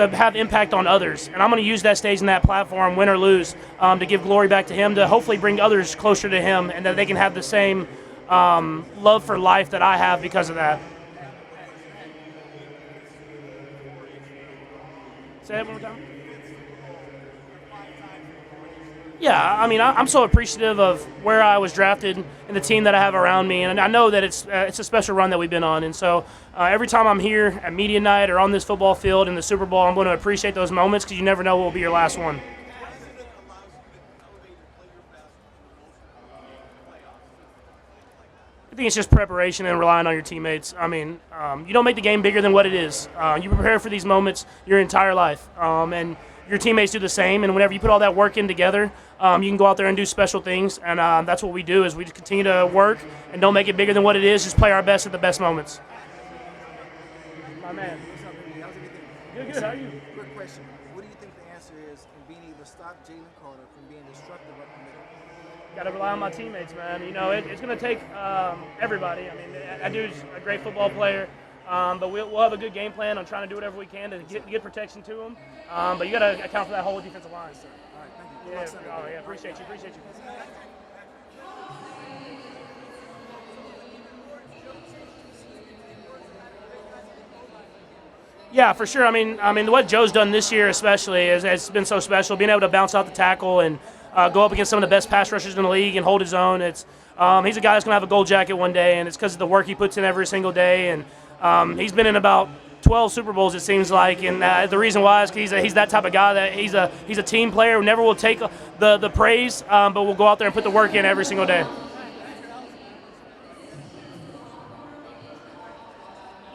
to have impact on others. And I'm going to use that stage and that platform, win or lose, to give glory back to him, to hopefully bring others closer to him, and that they can have the same love for life that I have because of that. Say that one more time. Yeah, I mean, I'm so appreciative of where I was drafted and the team that I have around me, and I know that it's a special run that we've been on. And so every time I'm here at media night or on this football field in the Super Bowl, I'm going to appreciate those moments because you never know what will be your last one. I think it's just preparation and relying on your teammates. I mean, you don't make the game bigger than what it is. You prepare for these moments your entire life, and your teammates do the same. And whenever you put all that work in together, you can go out there and do special things. And that's what we do, is we just continue to work and don't make it bigger than what it is. Just play our best at the best moments. My man. What's up, baby? How's everything? Good. How are you? Quick question. What do you think the answer is in being able to stop Jalen Carter from being destructive up the middle? Got to rely on my teammates, man. You know, it's going to take everybody. I mean, that dude's a great football player, but we'll have a good game plan on trying to do whatever we can to get protection to him. But you got to account for that whole defensive line. All right, thank you. Yeah, appreciate you. Yeah, for sure. I mean, what Joe's done this year especially has been so special. Being able to bounce out the tackle and go up against some of the best pass rushers in the league and hold his own. He's a guy that's going to have a gold jacket one day, and it's because of the work he puts in every single day. And he's been in about 12 Super Bowls, it seems like, and the reason why is because he's that type of guy that he's a team player who never will take the praise, but will go out there and put the work in every single day.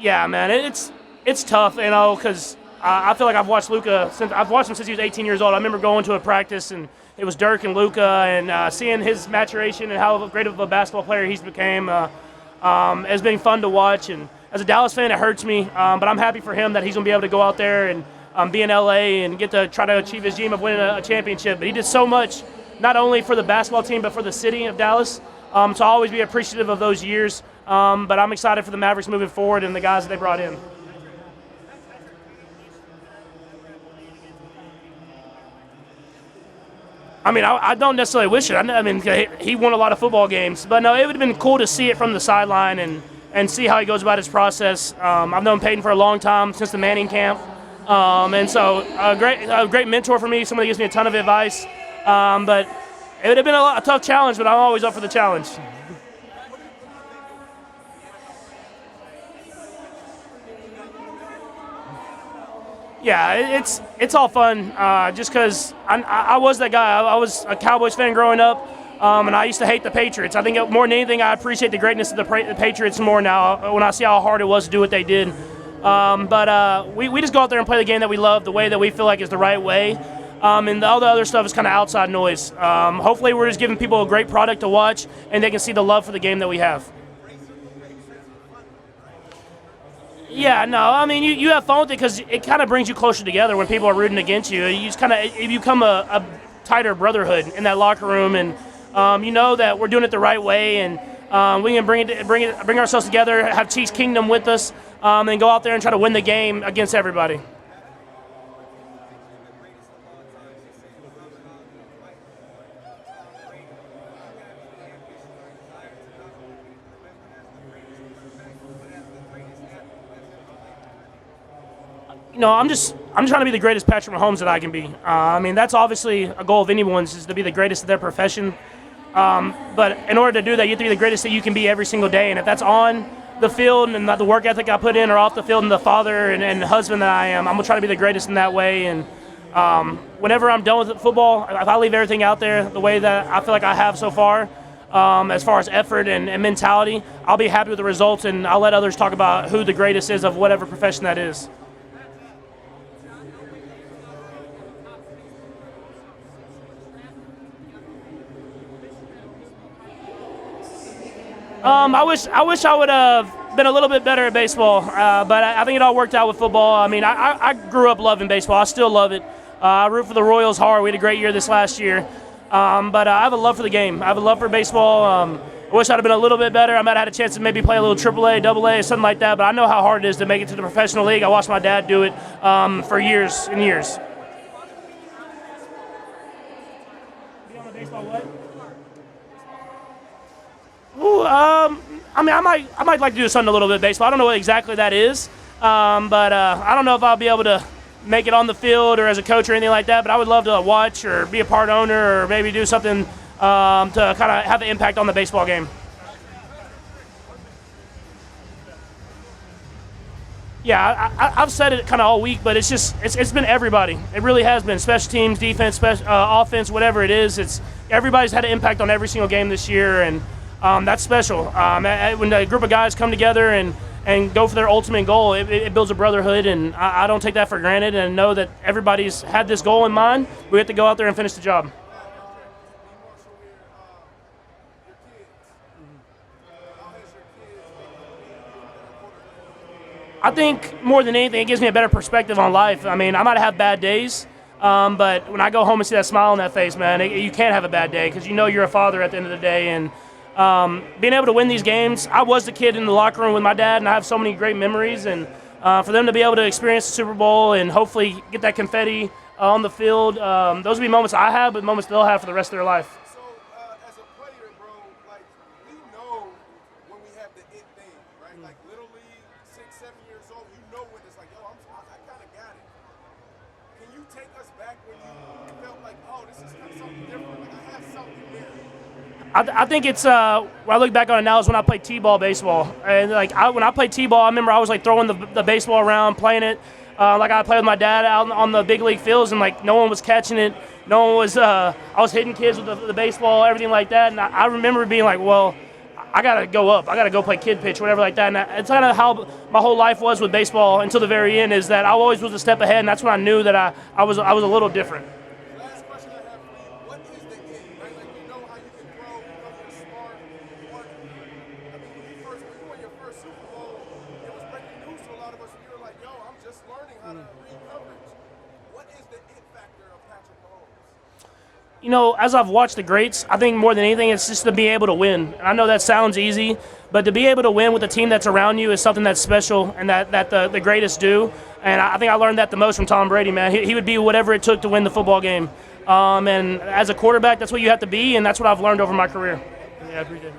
Yeah, man, it's tough, you know, because I feel like I've watched Luka him since he was 18 years old. I remember going to a practice and it was Dirk and Luka, and seeing his maturation and how great of a basketball player he's became has been fun to watch. And as a Dallas fan, it hurts me, but I'm happy for him that he's going to be able to go out there and be in LA and get to try to achieve his dream of winning a championship. But he did so much, not only for the basketball team, but for the city of Dallas. So I'll always be appreciative of those years. But I'm excited for the Mavericks moving forward and the guys that they brought in. I mean, I don't necessarily wish it. I mean, he won a lot of football games. But, no, it would have been cool to see it from the sideline and see how he goes about his process. I've known Peyton for a long time, since the Manning camp. And so a great mentor for me, somebody gives me a ton of advice. But it would have been a tough challenge, but I'm always up for the challenge. Yeah, it's all fun just because I was that guy. I was a Cowboys fan growing up, and I used to hate the Patriots. I think more than anything, I appreciate the greatness of the Patriots more now when I see how hard it was to do what they did. But we just go out there and play the game that we love, the way that we feel like is the right way. And all the other stuff is kind of outside noise. Hopefully we're just giving people a great product to watch, and they can see the love for the game that we have. Yeah, no, I mean, you have fun with it because it kind of brings you closer together when people are rooting against you. You become a tighter brotherhood in that locker room, and you know that we're doing it the right way, and we can bring ourselves together, have Chiefs Kingdom with us, and go out there and try to win the game against everybody. You know, I'm trying to be the greatest Patrick Mahomes that I can be. I mean, that's obviously a goal of anyone's, is to be the greatest of their profession. But in order to do that, you have to be the greatest that you can be every single day. And if that's on the field and the work ethic I put in, or off the field and the father and husband that I am, I'm going to try to be the greatest in that way. And whenever I'm done with football, if I leave everything out there the way that I feel like I have so far, as far as effort and mentality, I'll be happy with the results, and I'll let others talk about who the greatest is of whatever profession that is. I wish I would have been a little bit better at baseball, but I think it all worked out with football. I mean, I grew up loving baseball. I still love it. I root for the Royals hard. We had a great year this last year. But I have a love for the game. I have a love for baseball, I wish I'd have been a little bit better. I might have had a chance to maybe play a little AAA, AA, something like that. But I know how hard it is to make it to the professional league. I watched my dad do it for years and years. Be on the baseball what? Ooh, I mean, I might like to do something a little bit baseball. I don't know what exactly that is, but I don't know if I'll be able to make it on the field or as a coach or anything like that. But I would love to watch or be a part owner or maybe do something to kind of have an impact on the baseball game. Yeah, I've said it kind of all week, but it's been everybody. It really has been special teams, defense, offense, whatever it is. Everybody's had an impact on every single game this year, and that's special. When a group of guys come together and go for their ultimate goal, it builds a brotherhood, and I don't take that for granted, and know that everybody's had this goal in mind. We have to go out there and finish the job. I think more than anything, it gives me a better perspective on life. I mean, I might have bad days, but when I go home and see that smile on that face, man, you can't have a bad day because you know you're a father at the end of the day. And being able to win these games, I was the kid in the locker room with my dad, and I have so many great memories. And for them to be able to experience the Super Bowl and hopefully get that confetti on the field, those will be moments I have, but moments they'll have for the rest of their life. So, as a player, bro, like, we know when we have the it thing, right? Like, Little League, 6, 7 years old, you know when it's like, yo, I kind of got it. Can you take us back when you felt like, oh, this is kind of something different? Like, I have something there. I think it's when I look back on it now is when I played t-ball baseball, and like when I played t-ball, I remember I was like throwing the baseball around, playing it like I played with my dad out on the big league fields, and like no one was catching it, no one was. I was hitting kids with the baseball, everything like that, and I remember being like, well, I gotta go up, I gotta go play kid pitch, whatever like that, and it's kind of how my whole life was with baseball until the very end. Is that I always was a step ahead, and that's when I knew that I was a little different. Last question I have for you. What is the it, right? Like, we know how you can throw, we know you're smart. What, I mean, when you won your first Super Bowl, it was breaking news to a lot of us. We were like, yo, I'm just learning how to read coverage. What is the it factor of Patrick Mahomes? You know, as I've watched the greats, I think more than anything, it's just to be able to win. And I know that sounds easy, but to be able to win with the team that's around you is something that's special and that the greatest do. And I think I learned that the most from Tom Brady, man. He would be whatever it took to win the football game. And as a quarterback, that's what you have to be, and that's what I've learned over my career. Yeah, I appreciate it.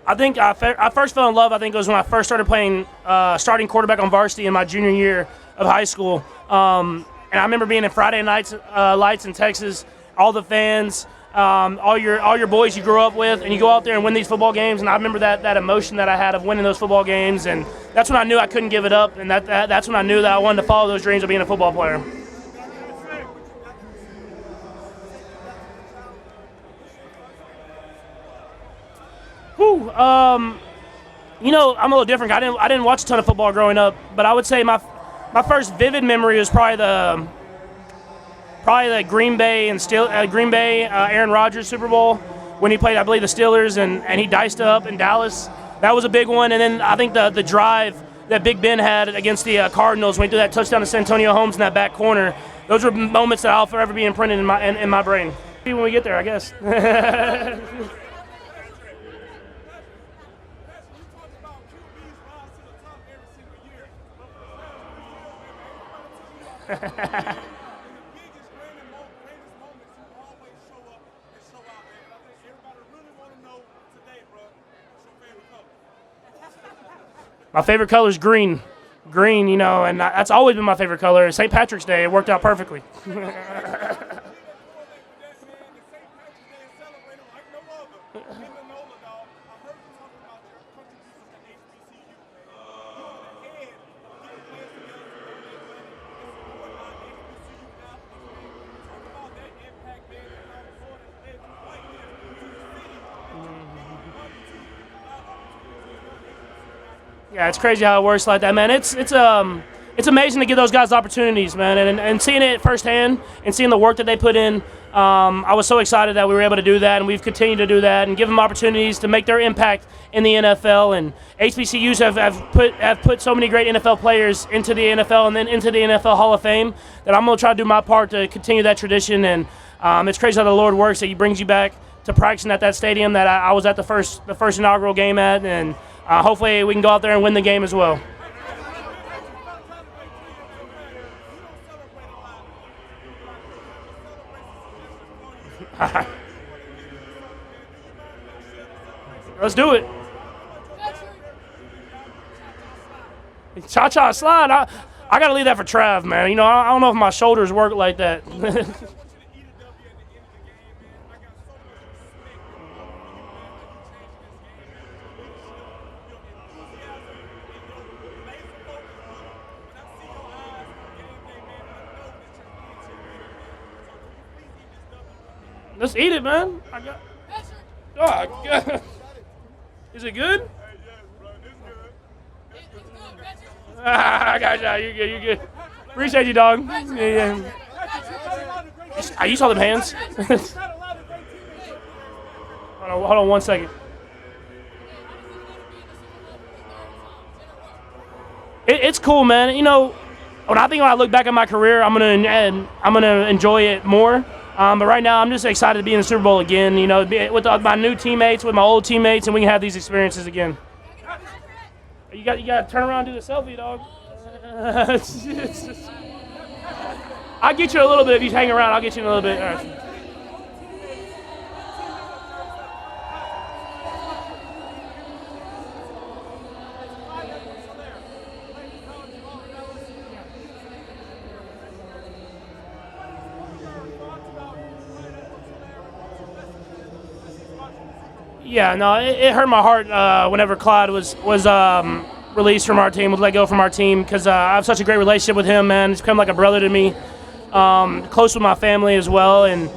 I think I first fell in love, I think it was when I first started playing starting quarterback on varsity in my junior year of high school. And I remember being in Friday nights lights in Texas, all the fans, all your boys you grew up with, and you go out there and win these football games. And I remember that emotion that I had of winning those football games, and that's when I knew I couldn't give it up, and that's when I knew that I wanted to follow those dreams of being a football player. Whew, you know, I'm a little different. I didn't watch a ton of football growing up, but I would say my first vivid memory was probably the Green Bay Aaron Rodgers Super Bowl when he played, I believe, the Steelers, and he diced up in Dallas. That was a big one. And then I think the drive that Big Ben had against the Cardinals when he threw that touchdown to Santonio Holmes in that back corner. Those were moments that I'll forever be imprinted in my brain. See when we get there, I guess. My favorite color is green. Green, you know, and that's always been my favorite color. St. Patrick's Day, it worked out perfectly. Yeah, it's crazy how it works like that, man. It's it's amazing to give those guys opportunities, man, and seeing it firsthand and seeing the work that they put in. I was so excited that we were able to do that, and we've continued to do that and give them opportunities to make their impact in the NFL. And HBCUs have put so many great NFL players into the NFL and then into the NFL Hall of Fame that I'm going to try to do my part to continue that tradition. And it's crazy how the Lord works, that He brings you back to practicing at that stadium that I was at the first inaugural game at, and hopefully we can go out there and win the game as well. Let's do it. Cha-cha slide. I got to leave that for Trav, man. You know, I don't know if my shoulders work like that. Let's eat it, man. Oh, God. Is it good? I got you. You're good. You're good. Appreciate you, dog. Yeah. You saw them hands. Hold on 1 second. It's cool, man. You know, when I look back at my career, I'm gonna enjoy it more. But right now, I'm just excited to be in the Super Bowl again. You know, with my new teammates, with my old teammates, and we can have these experiences again. You got to turn around and do the selfie, dog. I'll get you a little bit if you hang around. I'll get you in a little bit. All right. Yeah, no, it hurt my heart whenever Clyde was released from our team, was let go from our team, because I have such a great relationship with him, man. He's become like a brother to me, close with my family as well, and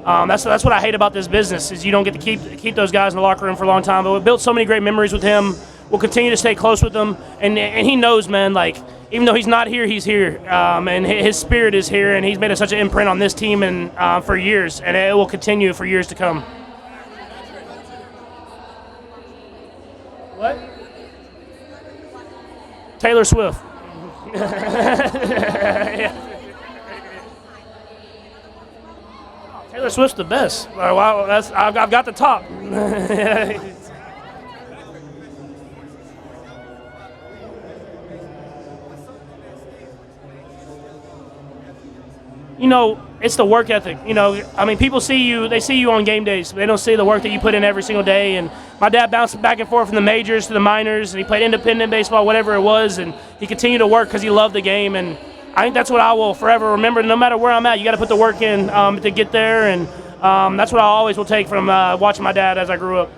that's what I hate about this business, is you don't get to keep those guys in the locker room for a long time. But we built so many great memories with him. We'll continue to stay close with him, and he knows, man, like, even though he's not here, he's here, and his spirit is here, and he's made such an imprint on this team and for years, and it will continue for years to come. What? Taylor Swift. Taylor Swift's the best. Wow, I've got the top. You know, it's the work ethic. You know, I mean, people see you on game days, but they don't see the work that you put in every single day. And my dad bounced back and forth from the majors to the minors, and he played independent baseball, whatever it was, and he continued to work because he loved the game. And I think that's what I will forever remember. No matter where I'm at, you got to put the work in to get there, and that's what I always will take from watching my dad as I grew up.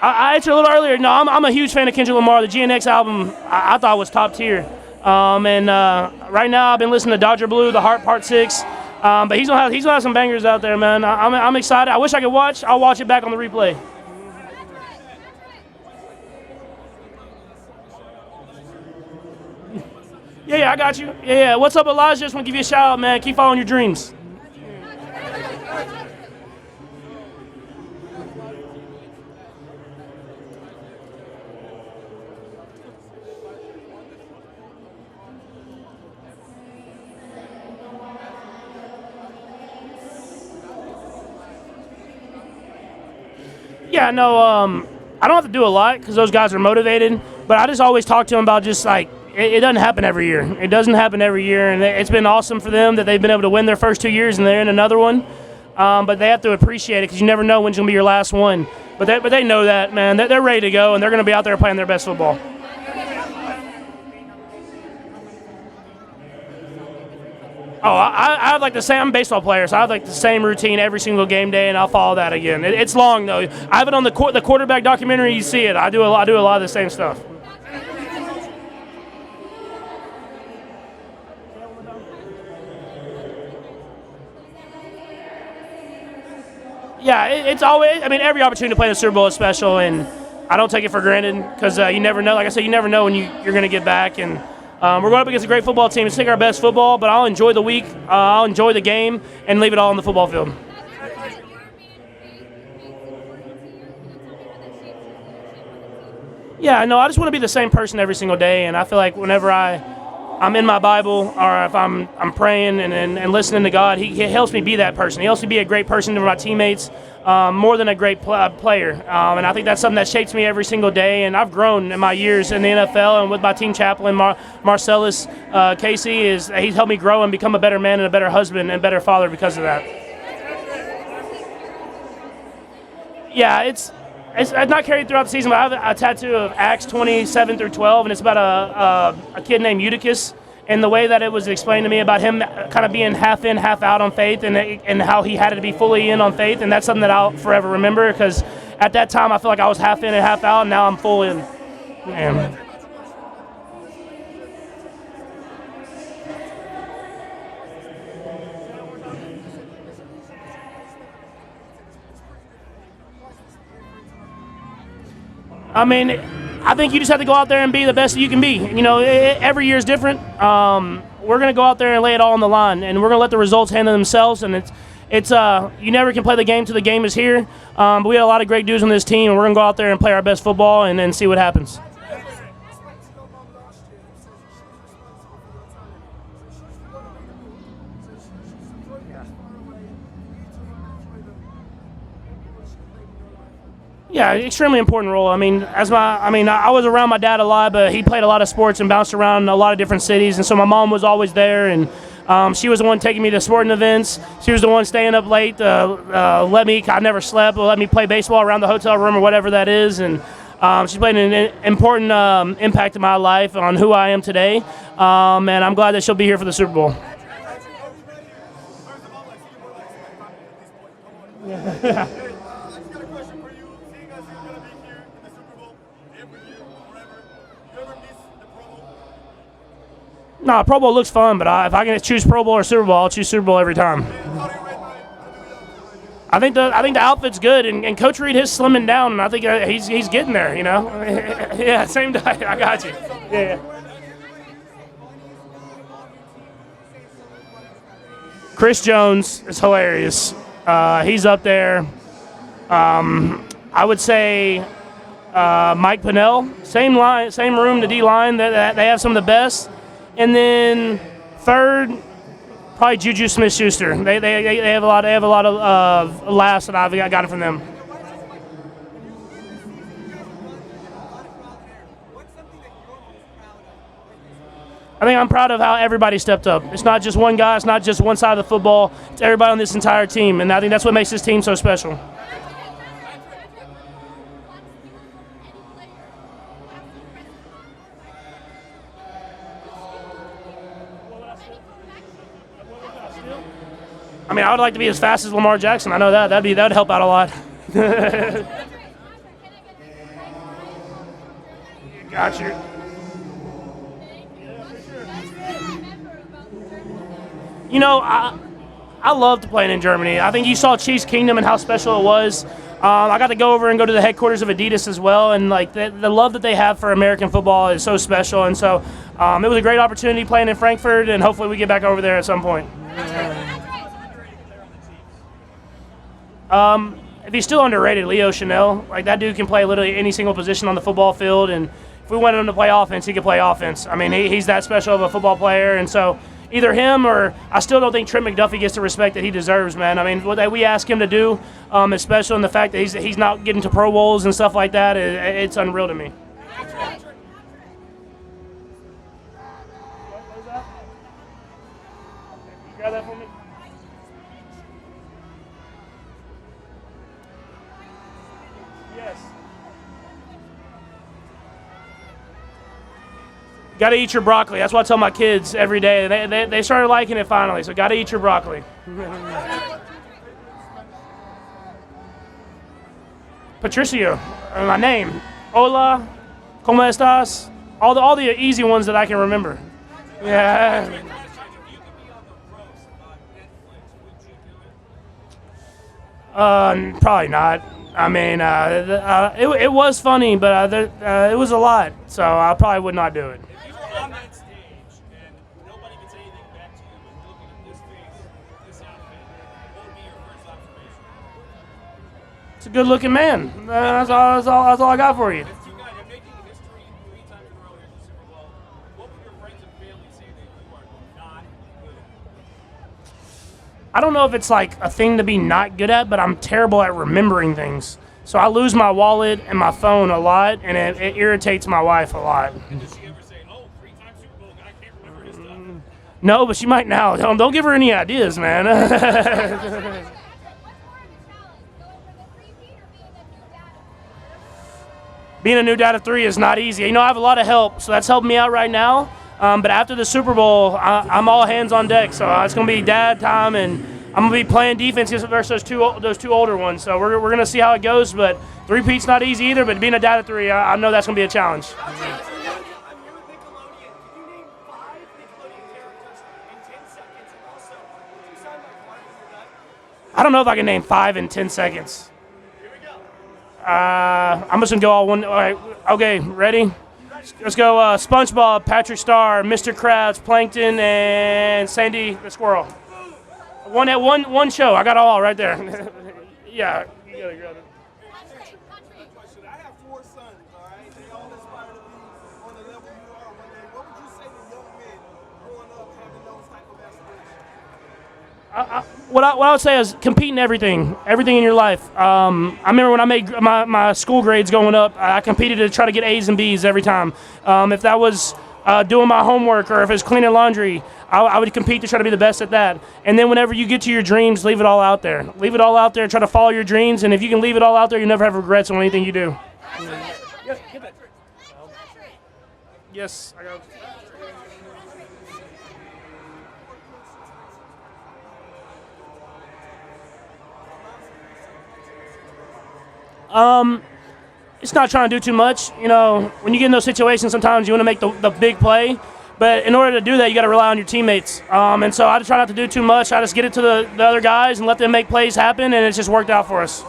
I answered a little earlier. No, I'm a huge fan of Kendrick Lamar. The GNX album I thought was top tier. And right now I've been listening to Dodger Blue, The Heart Part 6. But he's gonna have some bangers out there, man. I'm excited. I wish I could watch. I'll watch it back on the replay. Yeah, I got you. Yeah. What's up, Elijah? Just want to give you a shout out, man. Keep following your dreams. Yeah, no, I don't have to do a lot because those guys are motivated, but I just always talk to them about just like, it doesn't happen every year. It doesn't happen every year, and it's been awesome for them that they've been able to win their first 2 years and they're in another one. But they have to appreciate it because you never know when's going to be your last one. But they know that, man. They're ready to go, and they're going to be out there playing their best football. Oh, I have like the same. I'm a baseball player, so I have like the same routine every single game day, and I'll follow that again. It's long though. I have it on the quarterback documentary. You see it. I do a lot of the same stuff. Yeah, it's always. I mean, every opportunity to play the Super Bowl is special, and I don't take it for granted because you never know. Like I said, you never know when you're going to get back, and we're going up against a great football team. It's take our best football, but I'll enjoy the week. I'll enjoy the game and leave it all on the football field. Yeah, no, I just want to be the same person every single day, and I feel like whenever I'm in my Bible or if I'm praying and listening to God, he helps me be that person. He helps me be a great person to my teammates, more than a great player. And I think that's something that shapes me every single day. And I've grown in my years in the NFL and with my team chaplain, Marcellus Casey, he's helped me grow and become a better man and a better husband and a better father because of that. Yeah, it's not carried throughout the season, but I have a tattoo of Acts 27 through 12, and it's about a kid named Eutychus, and the way that it was explained to me about him kind of being half in, half out on faith, and how he had to be fully in on faith, and that's something that I'll forever remember, because at that time I feel like I was half in and half out, and now I'm full in. Man. I mean, I think you just have to go out there and be the best that you can be. You know, every year is different. We're going to go out there and lay it all on the line, and we're going to let the results handle themselves. And it's you never can play the game till the game is here. But we have a lot of great dudes on this team, and we're going to go out there and play our best football and then see what happens. Yeah, extremely important role. I mean, I was around my dad a lot, but he played a lot of sports and bounced around a lot of different cities, and so my mom was always there, and she was the one taking me to sporting events. She was the one staying up late, I never slept, let me play baseball around the hotel room or whatever that is, and she's played an important impact in my life on who I am today, and I'm glad that she'll be here for the Super Bowl. Yeah. No, Pro Bowl looks fun, but if I can choose Pro Bowl or Super Bowl, I'll choose Super Bowl every time. I think the outfit's good, and Coach Reed is slimming down, and I think he's getting there. You know, yeah, same diet. I got you. Yeah. Chris Jones is hilarious. He's up there. I would say Mike Pennell, same line, same room, the D line. They have some of the best. And then third, probably Juju Smith-Schuster. They have a lot. They have a lot of laughs that I've gotten from them. I think I'm proud of how everybody stepped up. It's not just one guy. It's not just one side of the football. It's everybody on this entire team, and I think that's what makes this team so special. I mean, I would like to be as fast as Lamar Jackson. I know that. That would help out a lot. Got you. You know, I loved playing in Germany. I think you saw Chiefs Kingdom and how special it was. I got to go over and go to the headquarters of Adidas as well, and like the love that they have for American football is so special. And so it was a great opportunity playing in Frankfurt, and hopefully we get back over there at some point. If he's still underrated, Leo Chanel, like that dude can play literally any single position on the football field, and if we wanted him to play offense, he could play offense. I mean, he's that special of a football player, and so either him or I still don't think Trent McDuffie gets the respect that he deserves, man. I mean, what we ask him to do is special, and the fact that he's not getting to Pro Bowls and stuff like that, it's unreal to me. What is that? Can you grab that for me? Yes. Got to eat your broccoli. That's what I tell my kids every day. They started liking it finally, so got to eat your broccoli. Patricio, my name. Hola, ¿cómo estás? All the easy ones that I can remember. Yeah. Probably not. I mean, it was funny, but it was a lot, so I probably would not do it. If you were on that stage and nobody could say anything back to you, but you're looking at this face, this outfit, what would be your first observation? It's a good-looking man. That's all I got for you. As two guys, you're making history 3 times in a row here at the Super Bowl. What would your friends and family say that you are not good at? I don't know if it's like a thing to be not good at, but I'm terrible at remembering things. So I lose my wallet and my phone a lot, and it irritates my wife a lot. Does she ever say, oh, 3-time Super Bowl guy can't remember his stuff? No, but she might now. Don't give her any ideas, man. Being a new dad of 3 is not easy. You know, I have a lot of help, so that's helping me out right now. But after the Super Bowl, I'm all hands on deck. So it's going to be dad time, and I'm going to be playing defense versus those two older ones. So we're going to see how it goes. But 3-peat's not easy either, but being a dad of 3, I know that's going to be a challenge. I'm here with Nickelodeon. Can you name 5 Nickelodeon characters in 10 seconds? And also, would you sound like 5 when you're done? I don't know if I can name 5 in 10 seconds. Here we go. I'm just going to go all one. All right, okay, ready? Let's go SpongeBob, Patrick Star, Mr. Krabs, Plankton, and Sandy the Squirrel. One show. I got it all right there. Yeah. You got it. Question. I have 4 sons, all right? They all aspire to be on the level you are one day. What would you say to young men growing up having those type of aspirations? What I would say is compete in everything in your life. I remember when I made my school grades going up, I competed to try to get A's and B's every time. If that was doing my homework or if it was cleaning laundry, I would compete to try to be the best at that. And then whenever you get to your dreams, leave it all out there. Leave it all out there. Try to follow your dreams. And if you can leave it all out there, you never have regrets on anything you do. Yes, I got it. It's not trying to do too much. You know, when you get in those situations, sometimes you want to make the big play. But in order to do that, you got to rely on your teammates. And so I just try not to do too much. I just get it to the other guys and let them make plays happen, and it's just worked out for us.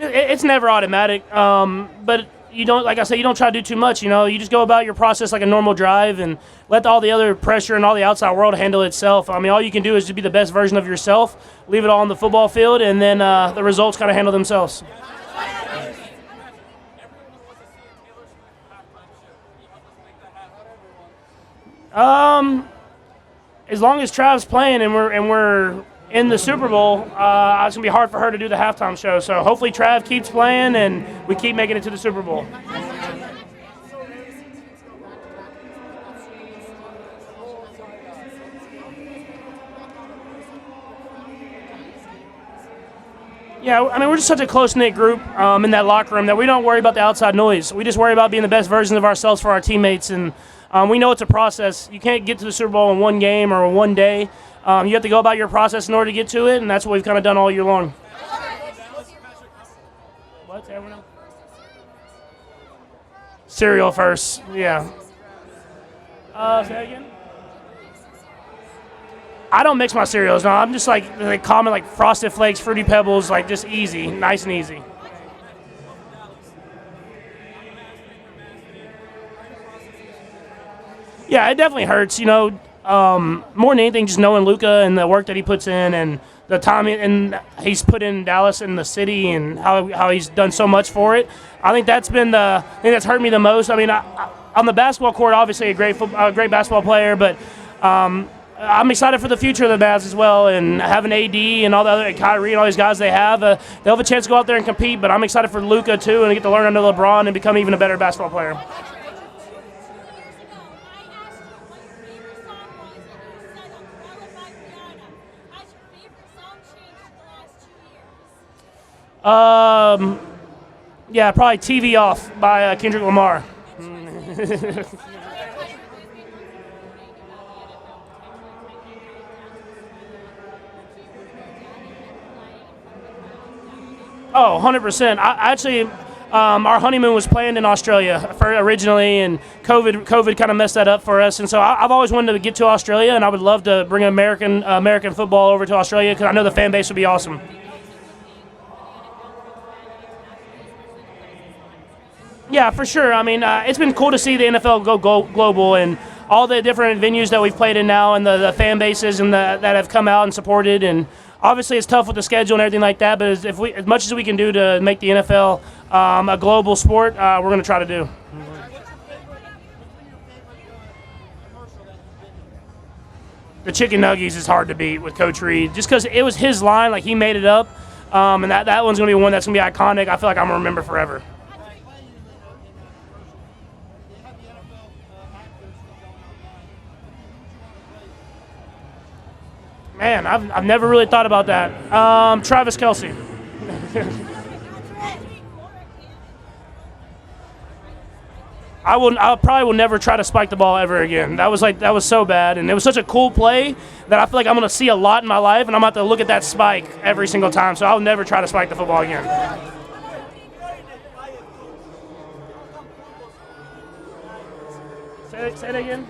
It's never automatic, but you don't, like I said, you don't try to do too much. You know, you just go about your process like a normal drive and let all the other pressure and all the outside world handle itself. I mean, all you can do is just be the best version of yourself, leave it all on the football field, and then the results kind of handle themselves. As long as Trav's playing and we're in the Super Bowl, it's going to be hard for her to do the halftime show. So hopefully Trav keeps playing and we keep making it to the Super Bowl. Yeah, I mean, we're just such a close-knit group in that locker room that we don't worry about the outside noise. We just worry about being the best version of ourselves for our teammates. And we know it's a process. You can't get to the Super Bowl in one game or one day. You have to go about your process in order to get to it, and that's what we've kind of done all year long. What's everyone else? Cereal first, yeah. Say that again? I don't mix my cereals. No, I'm just like common, like Frosted Flakes, Fruity Pebbles, like just easy, nice and easy. Yeah, it definitely hurts. You know, more than anything, just knowing Luka and the work that he puts in and the time and he's put in Dallas and the city and how he's done so much for it. I think that's been the thing that's hurt me the most. I mean, on the basketball court, obviously a great basketball player, but I'm excited for the future of the Mavs as well, and having AD and all the other Kyrie and all these guys they have. They'll have a chance to go out there and compete, but I'm excited for Luka too and get to learn under LeBron and become even a better basketball player. Yeah, probably TV Off by Kendrick Lamar. Oh, 100%. I actually, our honeymoon was planned in Australia originally, and COVID kind of messed that up for us. And so I've always wanted to get to Australia, and I would love to bring American football over to Australia because I know the fan base would be awesome. Yeah, for sure. I mean, it's been cool to see the NFL go global and all the different venues that we've played in now, and the fan bases and that have come out and supported. And obviously, it's tough with the schedule and everything like that. But as much as we can do to make the NFL a global sport, we're going to try to do. The chicken nuggies is hard to beat with Coach Reed, just because it was his line, like he made it up, and that one's going to be one that's going to be iconic. I feel like I'm going to remember forever. Man, I've never really thought about that. Travis Kelce. I probably will never try to spike the ball ever again. That was so bad, and it was such a cool play that I feel like I'm going to see a lot in my life, and I'm going to have to look at that spike every single time. So I'll never try to spike the football again. Say it again.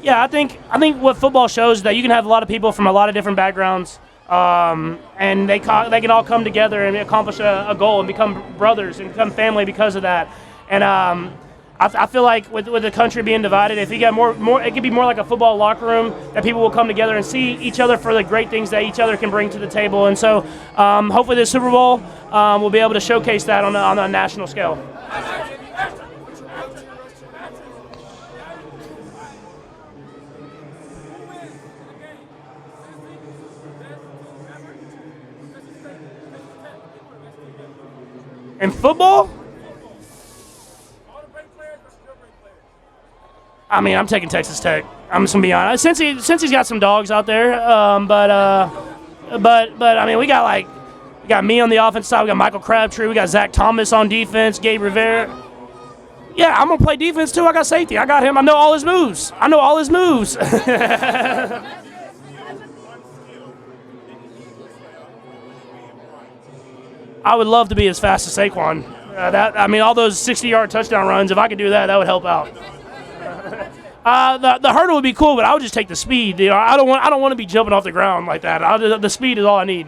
Yeah, I think what football shows is that you can have a lot of people from a lot of different backgrounds, and they can all come together and accomplish a goal and become brothers and become family because of that. And I feel like with the country being divided, if you got more, it could be more like a football locker room that people will come together and see each other for the great things that each other can bring to the table. And so hopefully the Super Bowl will be able to showcase that on a national scale. In football? I mean, I'm taking Texas Tech. I'm just gonna be honest. Since he's got some dogs out there, but I mean, we got me on the offense side. We got Michael Crabtree. We got Zach Thomas on defense. Gabe Rivera. Yeah, I'm gonna play defense too. I got safety. I got him. I know all his moves. I would love to be as fast as Saquon. All those 60-yard touchdown runs. If I could do that, that would help out. The hurdle would be cool, but I would just take the speed. I don't want to be jumping off the ground like that. The speed is all I need.